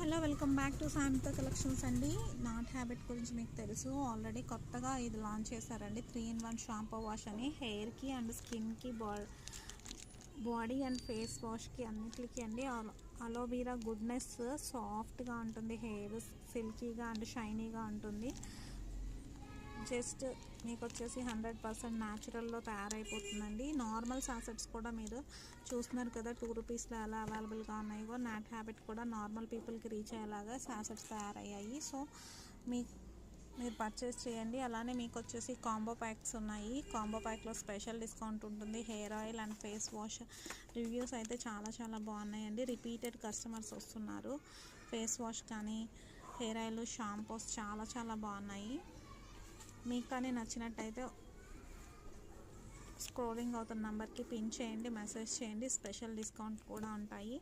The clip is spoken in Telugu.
Hello, welcome back to Santha collections అండి. నాట్ హ్యాబిట్ గురించి మీకు తెలుసు ఆల్రెడీ. కొత్తగా ఇది లాంచ్ చేశారండి 3-in-1 షాంపూ వాష్ అని. హెయిర్కి అండ్ స్కిన్కి, బాడీ అండ్ ఫేస్ వాష్కి అన్నిటికీ అండి. అలోవీరా గుడ్నెస్, సాఫ్ట్గా ఉంటుంది హెయిర్, సిల్కీగా అండ్ షైనీగా ఉంటుంది. జస్ట్ మీకు వచ్చేసి 100% న్యాచురల్లో తయారైపోతుందండి. నార్మల్ సాసెట్స్ కూడా మీరు చూస్తున్నారు కదా, 2 రూపీస్లో ఎలా అవైలబుల్గా ఉన్నాయో, నాట్ హ్యాబిట్ కూడా నార్మల్ పీపుల్కి రీచ్ అయ్యేలాగా సాసెట్స్ తయారయ్యాయి. సో మీరు పర్చేస్ చేయండి. అలానే మీకు వచ్చేసి కాంబో ప్యాక్స్ ఉన్నాయి. కాంబో ప్యాక్లో స్పెషల్ డిస్కౌంట్ ఉంటుంది. Hair oil and face wash reviews అయితే చాలా చాలా బాగున్నాయండి. రిపీటెడ్ కస్టమర్స్ వస్తున్నారు. ఫేస్ వాష్ కానీ, హెయిర్ ఆయిల్, షాంపూస్ చాలా చాలా బాగున్నాయి. మీకు కానీ నచ్చినట్టయితే స్క్రోలింగ్ అవుతున్న నెంబర్కి పిన్ చేయండి, మెసేజ్ చేయండి. స్పెషల్ డిస్కౌంట్ కూడా ఉంటాయి.